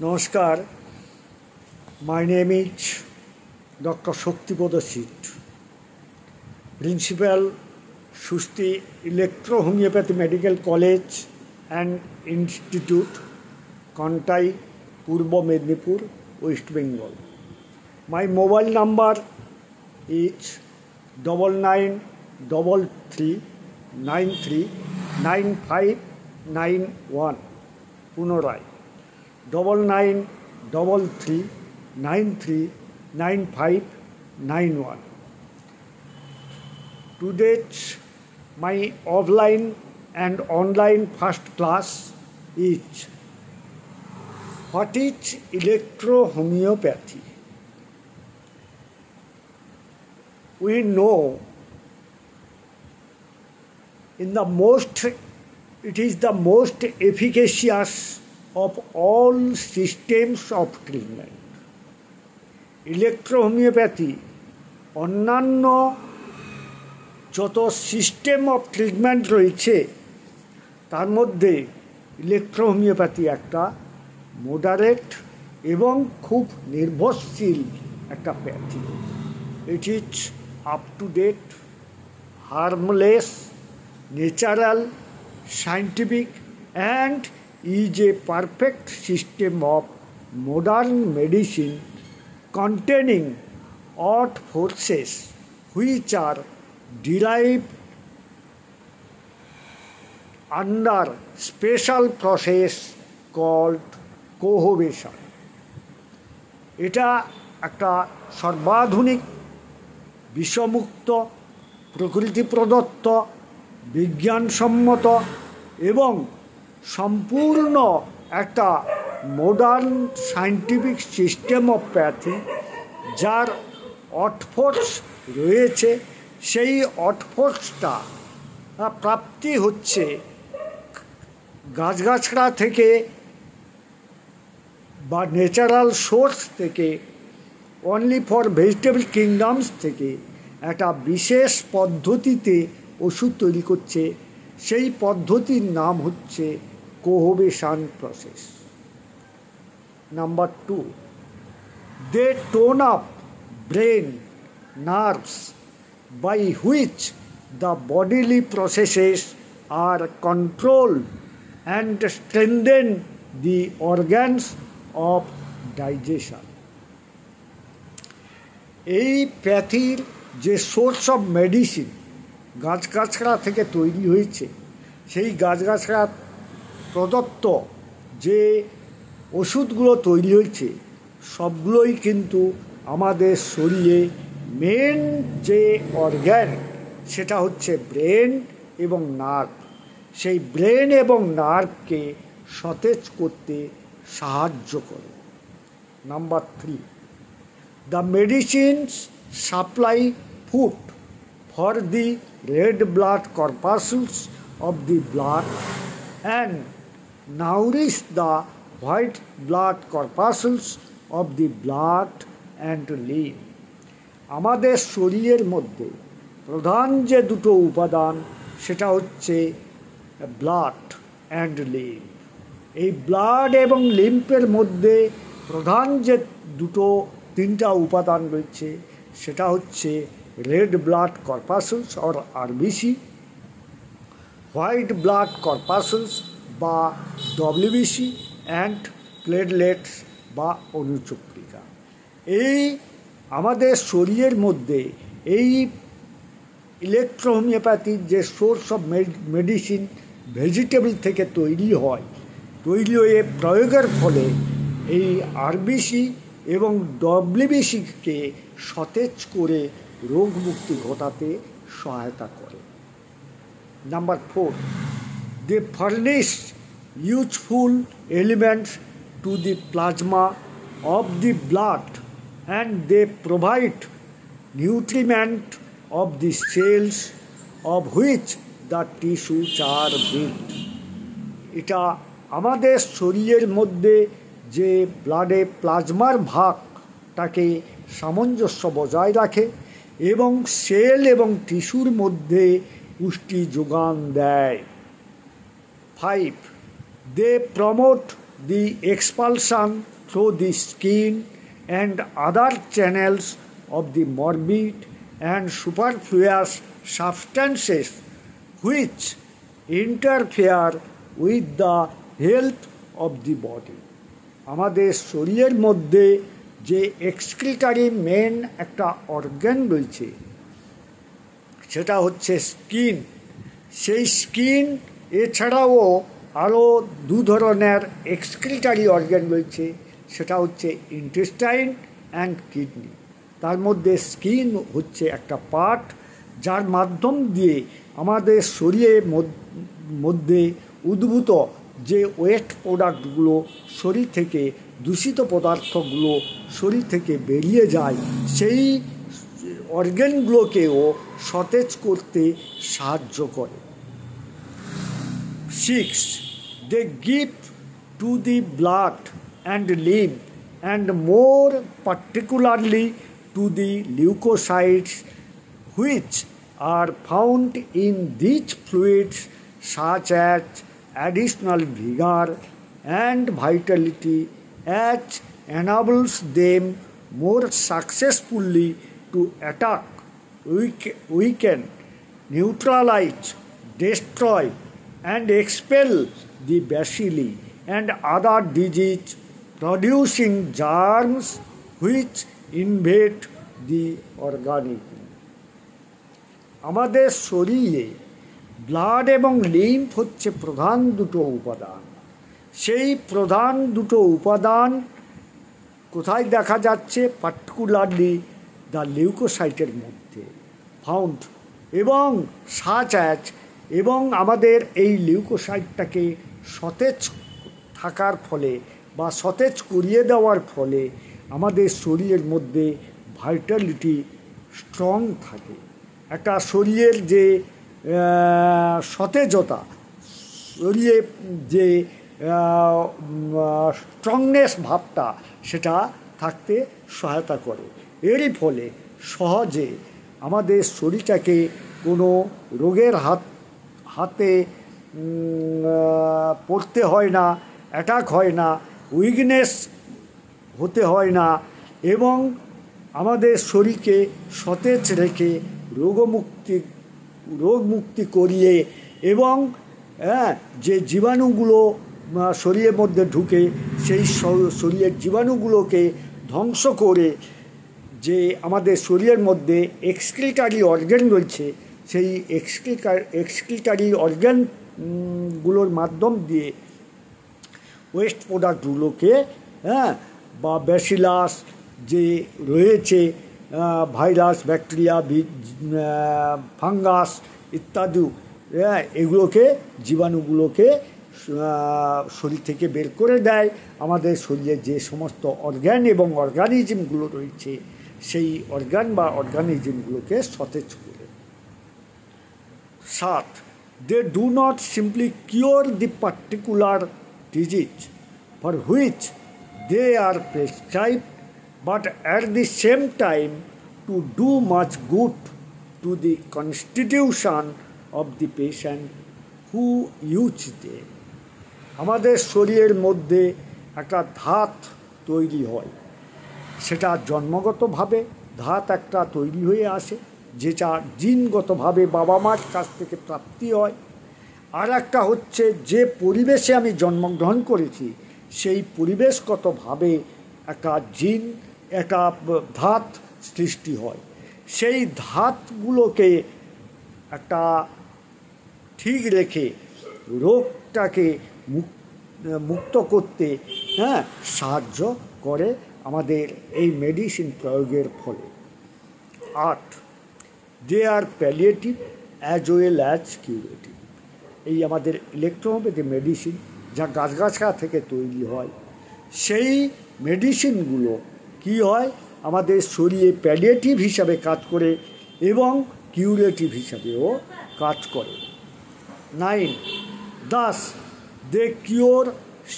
Namaskar, my name is Dr. Shaktipada Sit, Principal, Sushti Electro-Homeopathy Medical College and Institute, Kantai, Purbo Mednipur, West Bengal. My mobile number is 9933939591. Punorai 9933939591. Today's my offline and online first class is what is electro-homeopathy? We know it is the most efficacious of all systems of treatment. Electro-homeopathy অন্যান্য যত system of treatment রয়েছে তার মধ্যে ইলেকট্রোহোমিওপ্যাথি একটা moderate এবং খুব নির্ভরশীল একটা pathy. It is up to date, harmless, natural, scientific and is a perfect system of modern medicine containing earth forces which are derived under special process called cohobation. এটা একটা সর্বাধুনিক বিষমুক্ত প্রকৃতি প্রদত্ত বিজ্ঞানসম্মত এবং সম্পূর্ণ একটা modern scientific system of pathy, যার অটফোর্স রয়েছে। সেই অটফোর্সটা প্রাপ্তি হচ্ছে গাছগাছড়া থেকে বা ন্যাচারাল সোর্স থেকে, অনলি ফর ভেজিটেবল কিংডমস থেকে একটা বিশেষ পদ্ধতিতে ওষুধ তৈরি করছে। সেই পদ্ধতির নাম হচ্ছে cohobation process. Number 2, they tone up brain nerves by which the bodily processes are controlled and strengthen the organs of digestion. এই প্যাথির যে সোর্স অফ মেডিসিন গাছগাছড়া থেকে তৈরি হয়েছে, সেই গাছগাছড়া প্রদত্ত যে ওষুধগুলো তৈরি হয়েছে সবগুলোই কিন্তু আমাদের শরীরে মেন যে অর্গ্যান সেটা হচ্ছে ব্রেন এবং নার্ভ। সেই ব্রেন এবং নার্ভকে সতেজ করতে সাহায্য করে। Number 3, the medicines supply food for the red blood corpuscles of the blood and nourish the white blood corpuscles of the blood and lymph. আমাদের শরীরের মধ্যে প্রধান যে দুটো উপাদান সেটা হচ্ছে ব্লাড অ্যান্ড লিম্ফ। এই ব্লাড এবং লিম্ফের মধ্যে প্রধান যে তিনটা উপাদান রয়েছে সেটা হচ্ছে red blood corpuscles or RBC, white blood corpuscles বা WBC and platelets বা অনুচক্রিকা। এই আমাদের শরীরের মধ্যে এই ইলেকট্রোহোমিওপ্যাথির যে সোর্স অফ মেডিসিন ভেজিটেবল থেকে তৈরি হয়ে প্রয়োগের ফলে এই আরবিসি এবং ডব্লিউবিসিকে সতেজ করে রোগ মুক্তি ঘটাতে সহায়তা করে। Number 4, they furnish useful elements to the plasma of the blood and they provide nutriment of the cells of which the tissues are built. এটা আমাদের শরীরের মধ্যে যে ব্লাডে প্লাজমার ভাগটাকে সামঞ্জস্য বজায় রাখে এবং সেল এবং টিস্যুর মধ্যে পুষ্টি যোগান দেয়। 5. They promote the expulsion through the skin and other channels of the morbid and superfluous substances which interfere with the health of the body. আমাদের শরীরের মধ্যে যে এক্সক্রিটারি মেন একটা অর্গান রয়েছে সেটা হচ্ছে স্কিন। সেই স্কিন এছাড়াও আরও দু ধরনের এক্সক্রিটারি অর্গান রয়েছে, সেটা হচ্ছে ইন্টেস্টাইন অ্যান্ড কিডনি। তার মধ্যে স্কিন হচ্ছে একটা পার্ট যার মাধ্যম দিয়ে আমাদের শরীরের মধ্যে উদ্ভূত যে ওয়েস্ট প্রোডাক্টগুলো শরীর থেকে, দূষিত পদার্থগুলো শরীর থেকে বেরিয়ে যায়, সেই অর্গানগুলোকেও সতেজ করতে সাহায্য করে। 6. They give to the blood and lymph, and more particularly to the leukocytes which are found in these fluids, such as additional vigor and vitality, as enables them more successfully to attack, weaken, neutralize, destroy, and expel the bacilli and other disease-producing germs which invade the organism. আমাদের শরীরে blood এবং lymph হচ্ছে প্রধান দুটো উপাদান। সেই প্রধান দুটো উপাদান কোথায় দেখা যাচ্ছে? পার্টিকুলারলি দ্য লিউকোসাইটের মধ্যে ফাউন্ড, এবং সাচ অ্যাজ, এবং আমাদের এই লিউকোসাইটটাকে সতেজ থাকার ফলে বা সতেজ করিয়ে দেওয়ার ফলে আমাদের শরীরের মধ্যে ভাইটালিটি স্ট্রং থাকে। একটা শরীরের যে সতেজতা, শরীরে যে স্ট্রংনেস ভাবটা, সেটা থাকতে সহায়তা করে। এরই ফলে সহজে আমাদের শরীরটাকে কোনো রোগের হাতে পড়তে হয় না, অ্যাটাক হয় না, উইকনেস হতে হয় না, এবং আমাদের শরীরকে সতেজ রেখে রোগমুক্তি করিয়ে, এবং যে জীবাণুগুলো শরীরের মধ্যে ঢুকে সেই শরীরের জীবাণুগুলোকে ধ্বংস করে যে আমাদের শরীরের মধ্যে এক্সক্রিটারি অর্গান রয়েছে, সেই এক্সক্রিটারি অর্গানগুলোর মাধ্যম দিয়ে ওয়েস্ট প্রোডাক্টগুলোকে বা ব্যাসিলাস যে রয়েছে, ভাইরাস, ব্যাকটেরিয়া, ফাঙ্গাস ইত্যাদি, এগুলোকে, জীবাণুগুলোকে শরীর থেকে বের করে দেয়। আমাদের শরীরে যে সমস্ত অর্গান এবং অর্গানিজমগুলো রয়েছে সেই অর্গান বা অর্গানিজমগুলোকে সতেজ করে। 7. They do not simply cure the particular disease for which they are prescribed, but at the same time to do much good to the constitution of the patient who use them. আমাদের শরীরের মধ্যে একটা ধাত তৈরি হয়, সেটা জন্মগতভাবে ধাত একটা তৈরি হয়ে আসে, যেটা জিনগতভাবে বাবা মার কাছ থেকে প্রাপ্তি হয়। আর একটা হচ্ছে যে পরিবেশে আমি জন্মগ্রহণ করেছি সেই পরিবেশগতভাবে একটা জিন, একটা ধাত সৃষ্টি হয়। সেই ধাতগুলোকে একটা ঠিক রেখে রোগটাকে মুক্ত করতে সাহায্য করে আমাদের এই মেডিসিন প্রয়োগের ফলে। 8. They are palliative as well as curative. এই আমাদের ইলেকট্রোপ্যাথি মেডিসিন যা গাছগাছরা থেকে তৈরি হয়, সেই মেডিসিনগুলো কি হয়, আমাদের শরীরে প্যালিয়েটিভ হিসাবে কাজ করে এবং কিউরেটিভ হিসাবেও কাজ করে। 9. Thus they cure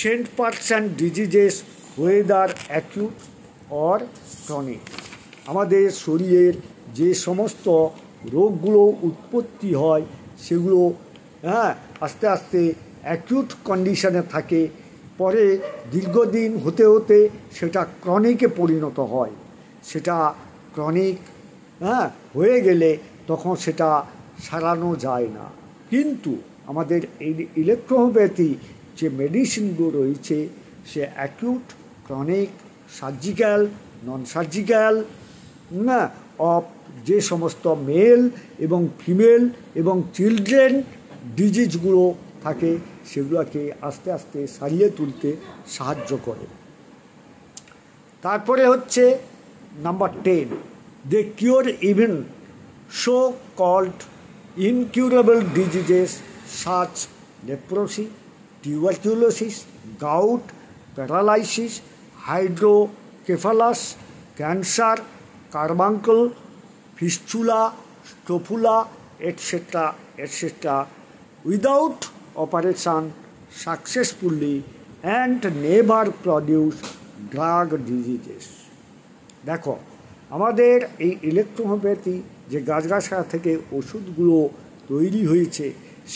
100% diseases whether acute or chronic. আমাদের শরীরের যে সমস্ত রোগগুলো উৎপত্তি হয় সেগুলো আস্তে আস্তে অ্যাকিউট কন্ডিশনে থাকে, পরে দীর্ঘদিন হতে হতে সেটা ক্রনিকে পরিণত হয়। সেটা ক্রনিক হয়ে গেলে তখন সেটা সারানো যায় না। কিন্তু আমাদের এই ইলেকট্রোহোমিওপ্যাথি যে মেডিসিনগুলো রয়েছে সে acute, chronic, surgical, non surgical of যে সমস্ত মেল এবং ফিমেল এবং চিলড্রেন ডিজিজগুলো থাকে সেগুলোকে আস্তে আস্তে সারিয়ে তুলতে সাহায্য করে। তারপরে হচ্ছে number 10, they cure even so called incurable diseases such leprosy, tuberculosis, gout, paralysis, hydrocephalus, cancer, carbuncle, fistula, scrofula, etc. etc. without operation successfully and never produce drug diseases. দেখো, আমাদের এই ইলেকট্রোহোমিওপ্যাথি যে গাছগাছড়া থেকে ওষুধগুলো তৈরি হয়েছে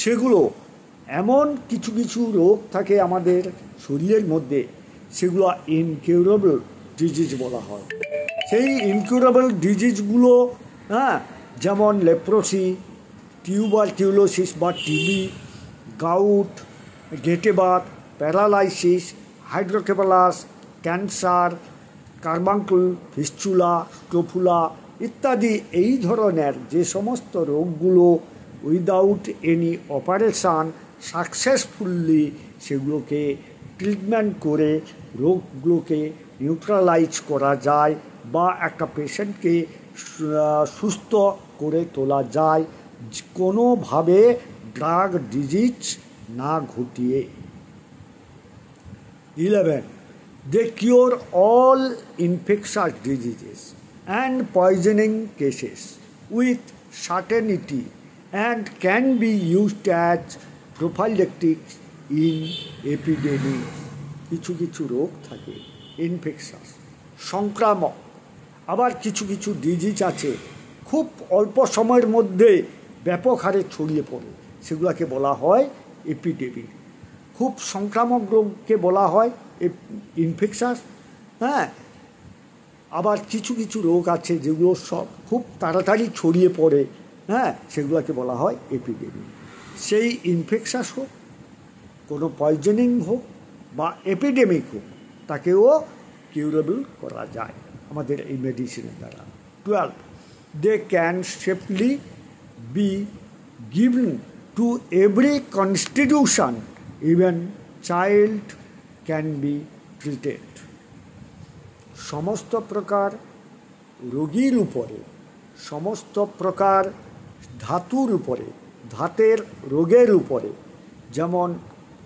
সেগুলো এমন কিছু কিছু রোগ থাকে আমাদের শরীরের মধ্যে, সেগুলো ইনকিউরেবল ডিজিজ বলা হয়। সেই ইনকিউরেবল ডিজিজগুলো যেমন লেপ্রোসি, টিউবারকিউলোসিস বা টিবি, গাউট, গেটেবাত, paralysis, hydrocephalus, cancer, carbuncle, fistula, scrofula ইত্যাদি এই ধরনের যে সমস্ত রোগগুলো উইদাউট এনি অপারেশান সাকসেসফুলি সেগুলোকে ট্রিটমেন্ট করে রোগগুলোকে নিউট্রালাইজ করা যায় বা একটা পেশেন্টকে সুস্থ করে তোলা যায় কোনোভাবে ড্রাগ ডিজিজ না ঘটিয়ে। 11, they cure all infectious diseases and poisoning cases with certainty and can be used as prophylactics in epidemics. কিছু কিছু রোগ থাকে ইনফেকশাস, সংক্রামক, আবার কিছু কিছু ডিজিজ আছে খুব অল্প সময়ের মধ্যে ব্যাপক হারে ছড়িয়ে পড়ে, সেগুলোকে বলা হয় এপিডেমিক। খুব সংক্রামক রোগকে বলা হয় ইনফেকশাস। আবার কিছু কিছু রোগ আছে যেগুলো সব খুব তাড়াতাড়ি ছড়িয়ে পড়ে, সেগুলোকে বলা হয় এপিডেমিক। সেই ইনফেকশাস হোক, কোনো পয়জনিং হোক বা এপিডেমিক হোক, তাকেও কিউরেবল করা যায় আমাদের এই মেডিসিনের দ্বারা। 12, they can safely be given to every constitution, even child can be treated. সমস্ত প্রকার রোগীর উপরে, সমস্ত প্রকার ধাতুর উপরে, ধাতের রোগের উপরে, যেমন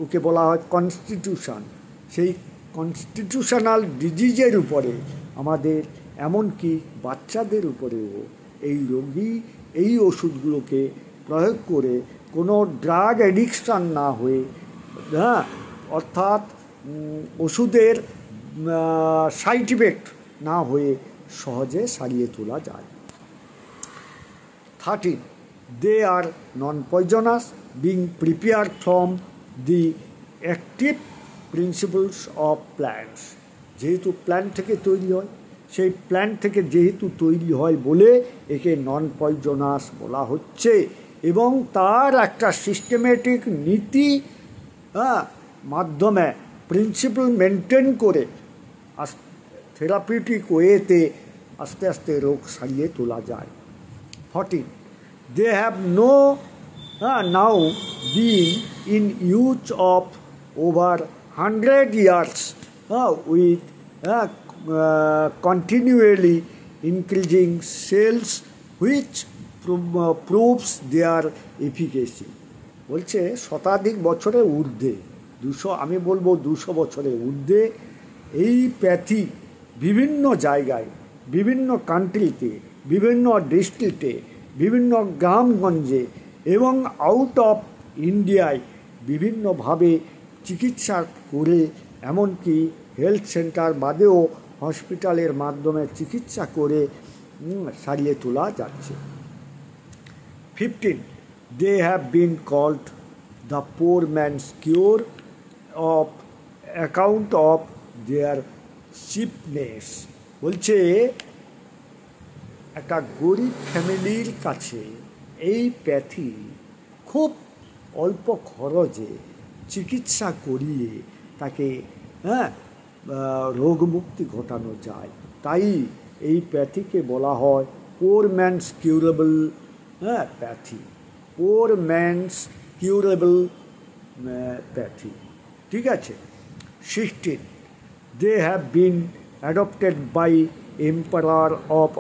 ওকে বলা হয় কনস্টিটিউশন, সেই কনস্টিটিউশনাল ডিজিজের উপরে আমাদের এমনকি বাচ্চাদের উপরেও এই ওষুধগুলোকে প্রয়োগ করে কোনো ড্রাগ অ্যাডিকশান না হয়ে, অর্থাৎ ওষুধের সাইড ইফেক্ট না হয়ে সহজে সারিয়ে তোলা যায়। 13, they are non-poisonous being prepared from the active principles of plants. যেহেতু প্ল্যান্ট থেকে তৈরি হয়, সেই প্ল্যান্ট থেকে যেহেতু তৈরি হয় বলে একে নন পয়জনাস বলা হচ্ছে, এবং তার একটা সিস্টেমেটিক নীতি মাধ্যমে প্রিন্সিপাল মেনটেন করে থেরাপিউটিক ওয়েতে আস্তে আস্তে রোগ সারিয়ে তোলা যায়। 14, they have now been in use of over 100 years with continually increasing sales which proves their efficacy. বলছে শতাধিক বছরের ঊর্ধ্বে, 200, আমি বলবো 200 বছরের ঊর্ধ্বে এই প্যাথি বিভিন্ন জায়গায়, বিভিন্ন কান্ট্রিতে, বিভিন্ন ডিস্ট্রিক্টে, বিভিন্ন গ্রামগঞ্জে এবং আউট অফ ইন্ডিয়ায় বিভিন্নভাবে চিকিৎসা করে, এমনকি হেলথ সেন্টার বাদেও হসপিটালের মাধ্যমে চিকিৎসা করে সারিয়ে তোলা যাচ্ছে। 15, they have been called the poor man's cure of account of their cheapness. বলছে একটা গরিব ফ্যামিলির কাছে এই প্যাথি খুব অল্প খরচে চিকিৎসা করিয়ে তাকে রোগমুক্তি ঘটানো যায়। তাই এই প্যাথিকে বলা হয় পোর ম্যানস কিউরেবল প্যাথি, পোর ম্যানস কিউরেবল প্যাথি। ঠিক আছে। 16. They have been adopted by Emperor of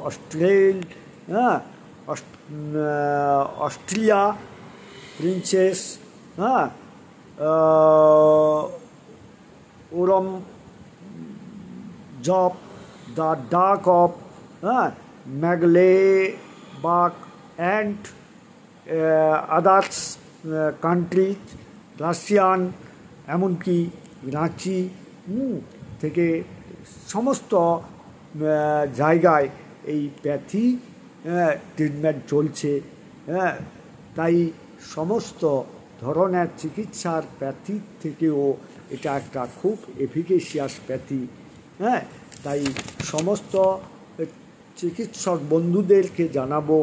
Austria, Princess Oranjab, the Duke of Mecklenburg and others countries, Russian, এমনকি রাঁচি থেকে সমস্ত জায়গায় এই প্যাথি ট্রিটমেন্ট চলছে। তাই সমস্ত ধরনের চিকিৎসার প্যাথির থেকেও এটা একটা খুব এফিকেশিয়াস প্যাথি। তাই সমস্ত চিকিৎসক বন্ধুদেরকে জানাবো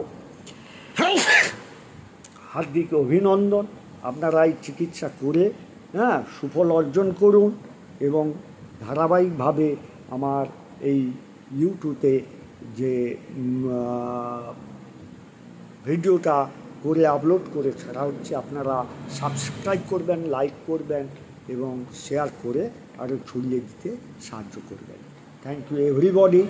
হার্দিক অভিনন্দন। আপনারা এই চিকিৎসা করে সুফল অর্জন করুন এবং ধারাবাহিকভাবে আমার এই ইউটিউবে যে ভিডিওটা করে আপলোড করে ছাড়া হচ্ছে, আপনারা সাবস্ক্রাইব করবেন, লাইক করবেন এবং শেয়ার করে আরও ছড়িয়ে দিতে সাহায্য করবেন। Thank you everybody.